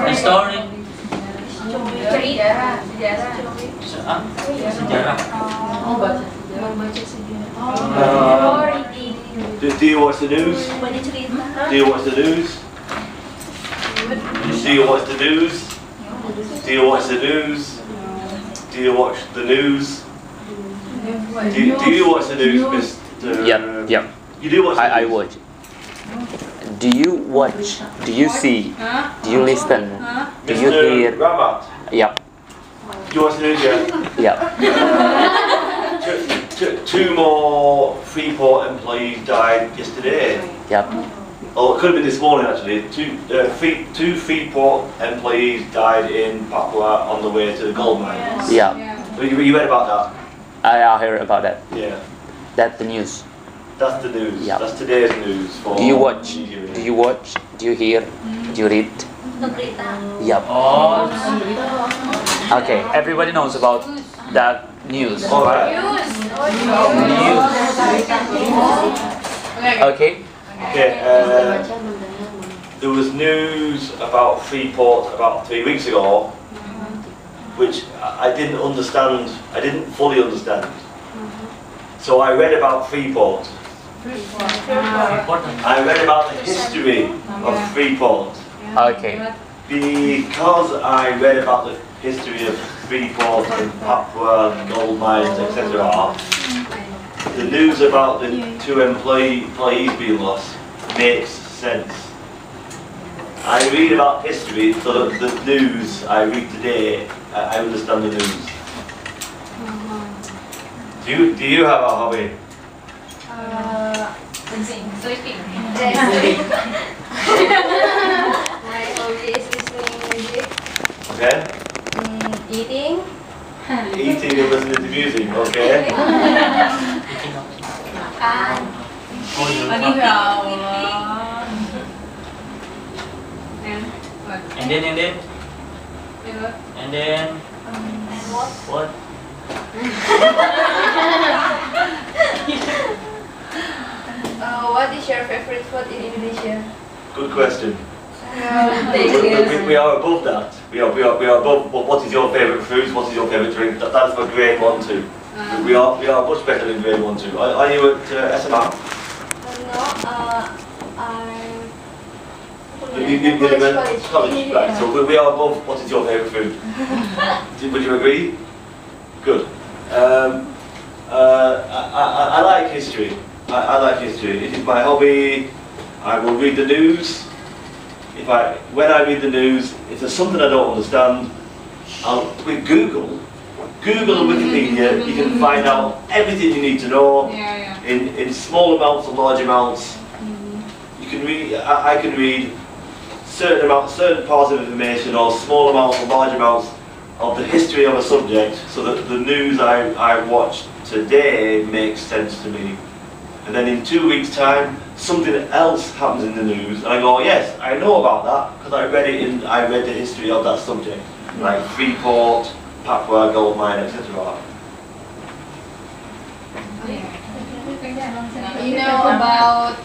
History. Sejarah. Sejarah. Do you watch the news? Do you watch the news? Do you watch the news? Do you watch the news? Do you watch the news? Do you watch the news, Mr.? Yep. You do watch the news? I watch. Do you watch? Do you see? Do you listen? Do you hear? Mr. Ramat, Yep. you watch the news, yeah? Yep. Two more Freeport employees died yesterday. Yep. Oh, it could have been this morning actually. Two Freeport employees died in Papua on the way to the gold mines. Yeah. You read about that? I heard about that. Yeah. That's the news. That's the news. Yeah. That's today's news. For Do you watch? Nigeria. Do you watch? Do you hear? Do you read? Yep. Oh. Okay. Everybody knows about that news. Alright. News. Okay. Okay. There was news about Freeport about 3 weeks ago, which I didn't understand. I didn't fully understand. So I read about Freeport. I read about the history of Freeport. Okay. Because I read about the history of Freeport and Papua and gold mines, etc., the news about the two employees being lost makes sense. I read about history, so that the news I read today, I understand the news. Do you have a hobby? Sleeping. My hobby is listening music. Okay? Eating. Eating and listening to music, okay? Makan. And then. What? What is your favorite food in Indonesia? Good question. Thank you. We are above that. We are above. What is your favourite food? What is your favourite drink? That's for grade 1, 2. We are much better than grade 1, 2. Are you at SMR? College, right? So we are above. What is your favourite food? Would you agree? Good. I like history. I like history. It is my hobby. I will read the news. When I read the news, if there's something I don't understand, with Google and Wikipedia, you can find out everything you need to know in small amounts and large amounts. You can read. I can read certain parts of information, or small amounts or large amounts of the history of a subject, so that the news I watched today makes sense to me. And then in 2 weeks' time, something else happens in the news, and I go, yes, I know about that because I read it I read the history of that subject, like Freeport, Papua gold mine, etc. You know about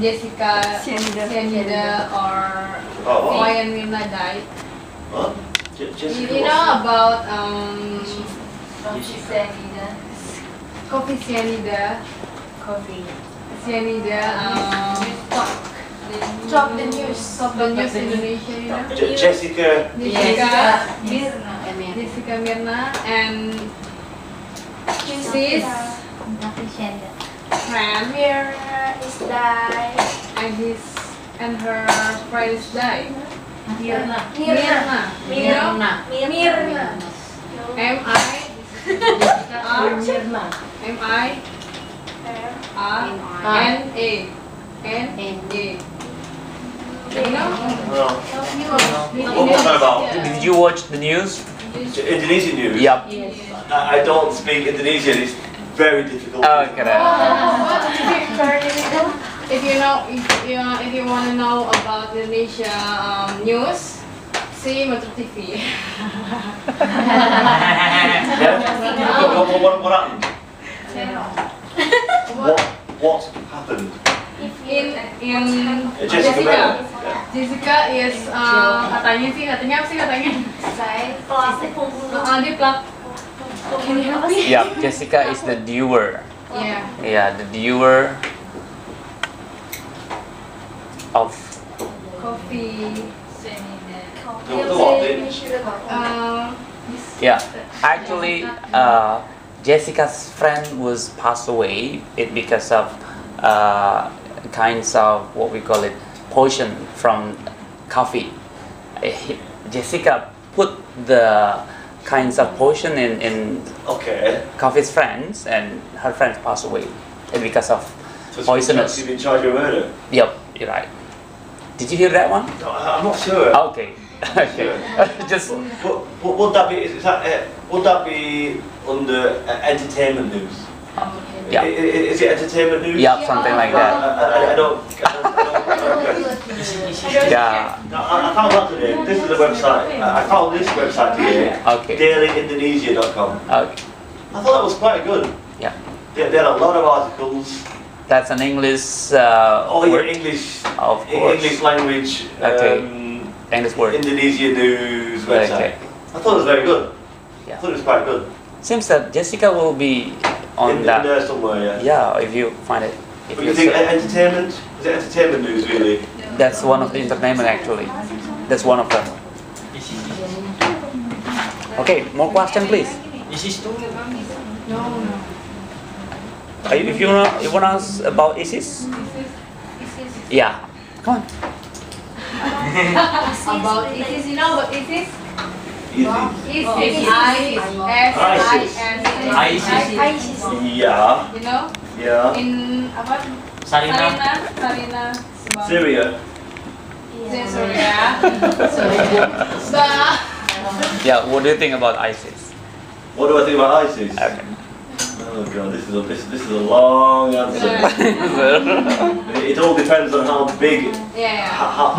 Jessica Sianida or Wayan Mirna died? What? Jessica You know about coffee cyanida? Cyanida, Stop the news. Stop the news Indonesia, you know? Jessica Mirna and his friend Mirna is died. and her friends died. Mirna. M-I-R-N-A. You know? What was that about? Did you watch the news? Indonesian news? Yep. I don't speak Indonesian, it's very difficult. Okay. If you want to know about Indonesia news, see Metro TV. What happened? If in Jessica Bell. Jessica is katanya apa sih katanya? Dia plug. Can you help me? Yeah, Jessica is the doer. Yeah. Yeah, the doer of Coffee. yeah. Actually, Jessica's friend was passed away because of kinds of what we call it poison from coffee. Jessica put the kinds of poison in Okay. coffee's friends, and her friends passed away because of So poisonous. she's been charged with murder. Yep, you're right. Did you hear that one? No, I'm not sure. Okay. Okay. Just Would that be? Would that be under entertainment news? yeah, Is it entertainment news? yeah, something like that. I don't. Yeah. No, I found that today. This is the website. I found this website today. Okay. DailyIndonesia.com. Okay. I thought that was quite good. Yeah. They had a lot of articles. That's an English Oh yeah, word. English. Of course. English language. Okay. English word. Indonesia news website. Okay. I thought it was very good. I Yeah. thought it was quite good. Seems that Jessica will be on In that. there somewhere, yeah. Yeah, if you find it. If But you you think search. entertainment? Is it entertainment news really? That's one of the entertainment actually. That's one of them. Okay, more question please. This is too. No. If you wanna ask about ISIS? Yeah. Come on. About ISIS, you know what ISIS? Easy. ISIS. Yeah. You know? Yeah. In apa? Sarina. Syria. Syria. But Yeah, what do you think about ISIS? What do I think about ISIS? Okay. Oh god, this is a long answer. It all depends on how big. yeah. How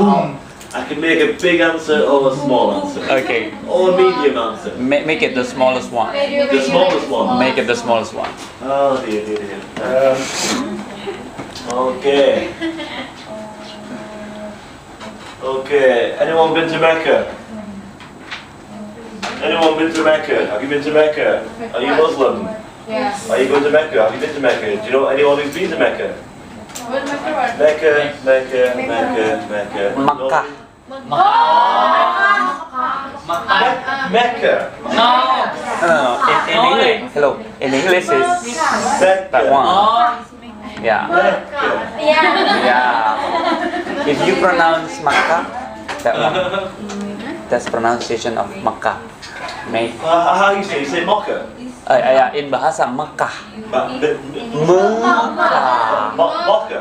I can make a big answer or a small answer. Okay. Or a medium answer. Make it the smallest one. The smallest one. Make it the smallest one. Oh dear, dear, dear. Okay. Okay. Anyone been to Mecca? Anyone been to Mecca? Have you been to Mecca? Are you Muslim? Yes. Are you going to Mecca? Have you been to Mecca? Do you know anyone who's been to Mecca? What Mecca? Mecca, Mecca, Mecca, Mecca. Makkah. Mecca. No. No. In English. Hello. In English is that Mecca. one. Oh. Yeah. Mecca. Yeah. If you pronounce Makkah, that one. That's pronunciation of Makkah. How you say? You say Mocha? Yeah, in bahasa Makkah. Mekah. Mocha.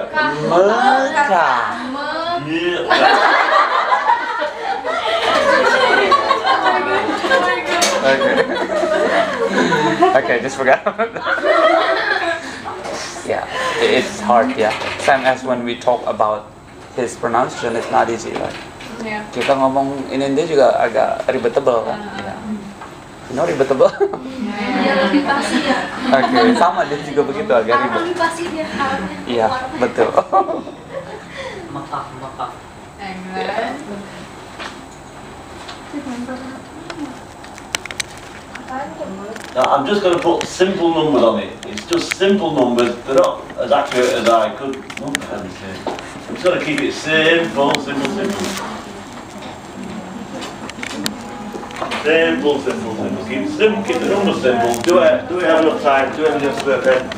Mekah. Okay, just forgot. Yeah, it's hard. Yeah, same as when we talk about his pronunciation, it's not easy. Right? Yeah. Kita ngomong in India juga agak ribetable kan? Yeah. You know ribetable? Dia lebih pasti ya. Oke, sama dia juga begitu agak ribet. Lebih pasti dia harapnya. Iya, betul. Makkah. And then Now I'm just going to put simple numbers on it. It's just simple numbers. They're not as accurate as I could. What can I say? I'm just going to keep it simple. Keep the numbers simple. Do I have enough time? Do I have enough pen?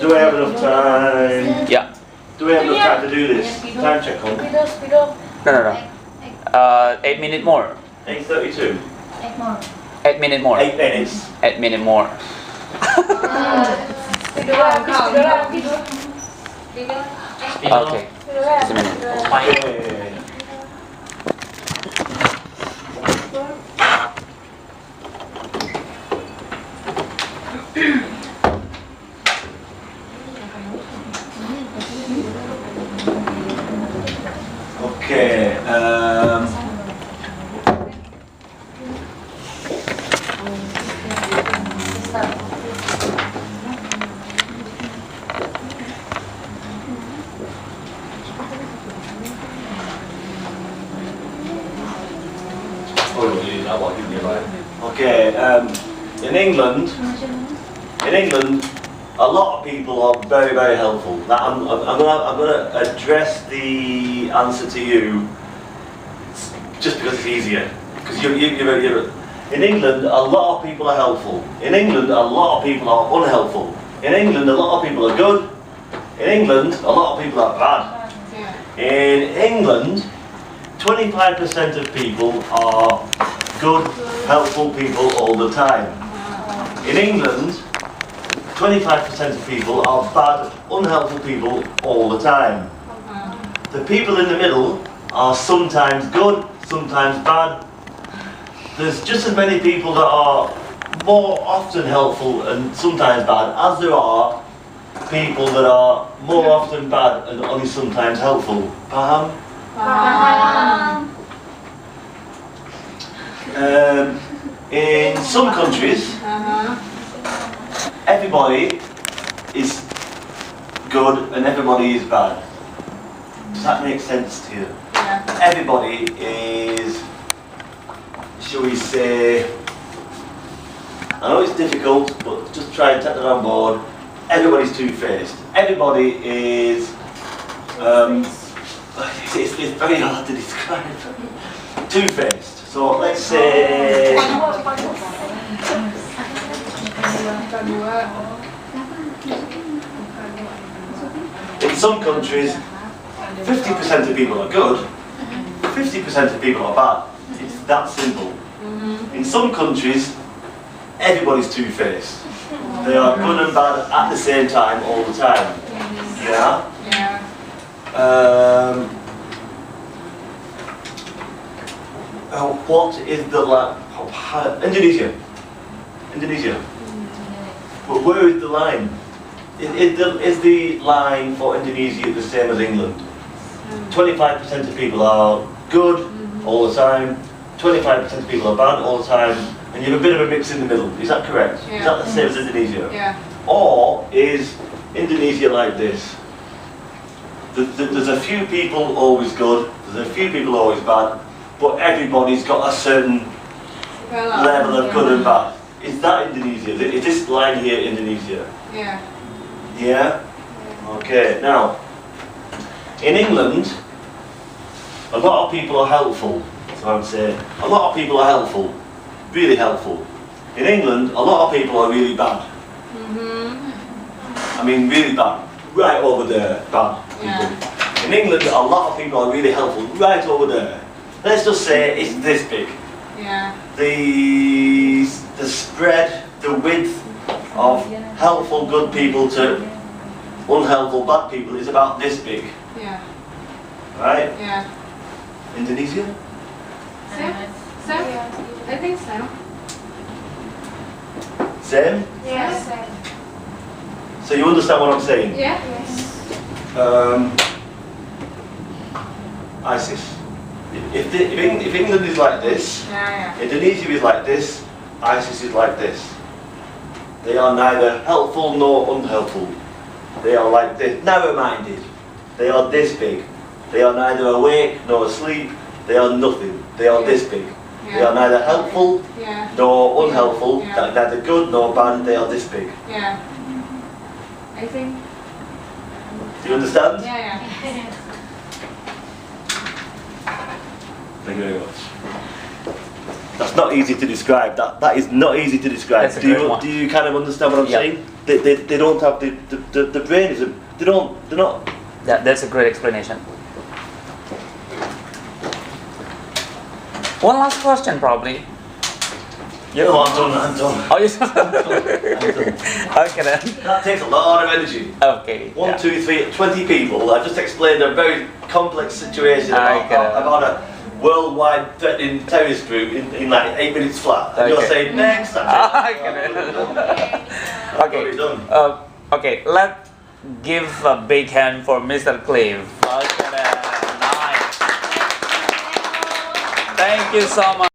Do I have enough time? Yeah. Do we have enough time to do this? Time check on. No. 8 minutes more. 8:32. 8 minutes more. 8 minutes. 8 minutes more. Okay. Just a minute. Okay. Okay. in England, a lot of people are very, very helpful. Now, I'm going to address the answer to you just because it's easier. Because you're in England, a lot of people are helpful. In England, a lot of people are unhelpful. In England, a lot of people are good. In England, a lot of people are bad. In England, 25% of people are good, helpful people all the time. In England, 25% of people are bad, unhelpful people all the time. The people in the middle are sometimes good, sometimes bad. There's just as many people that are more often helpful and sometimes bad as there are people that are more often bad and only sometimes helpful. Paham? In some countries, everybody is good and everybody is bad. Does that make sense to you? Yeah. Everybody is, shall we say, I know it's difficult, but just try and take that on board. Everybody's two-faced. Everybody is, it's very hard to describe. Two-faced. So let's say, in some countries, 50% of people are good, 50% of people are bad. It's that simple. In some countries, everybody's two-faced. They are good and bad at the same time, all the time. Yeah? What is the Indonesia? Indonesia. But where is the line? Is the line for Indonesia the same as England? 25% of people are good all the time, 25% of people are bad all the time, and you have a bit of a mix in the middle. Is that correct? Yeah. Is that the same as Indonesia? Yeah. Or is Indonesia like this? There's a few people always good, there's a few people always bad, but everybody's got a certain level of good and bad. Is that Indonesia? Is this line here Indonesia? Yeah. Yeah? Okay, now, in England, a lot of people are helpful. So I would say, a lot of people are helpful, really helpful. In England, a lot of people are really bad. I mean, really bad. Right over there, bad people. In England, a lot of people are really helpful, right over there. Let's just say it's this big. Yeah. The spread, the width of helpful good people to unhelpful bad people is about this big. Yeah. Right? Yeah. Indonesia? Same? I think so. Same? Yes. So you understand what I'm saying? Yeah. ISIS. If England is like this, Yeah. Indonesia is like this, ISIS is like this. They are neither helpful nor unhelpful. They are like this, narrow-minded. They are this big. They are neither awake nor asleep. They are nothing. They are this big. They are neither helpful Yeah. nor unhelpful. Yeah. Neither good nor bad. They are this big. Yeah. I think. Do you understand? Yeah. Thank you very much. That's not easy to describe. That is not easy to describe. That's a great one. Do you kind of understand what I'm Yeah. saying? They don't have the brain is they're not. That's a great explanation. One last question, probably. No, I'm done. Oh, you I'm done. okay then. That takes a lot of energy. Okay. One, yeah. 2, 3, 20 people. I've just explained a very complex situation about a worldwide threatening terrorist group in like 8 minutes flat. And you're Okay. saying next. I get it. Already Okay. done. Okay. Let's give a big hand for Mr. Cliff. Okay then. Nice. Thank you so much.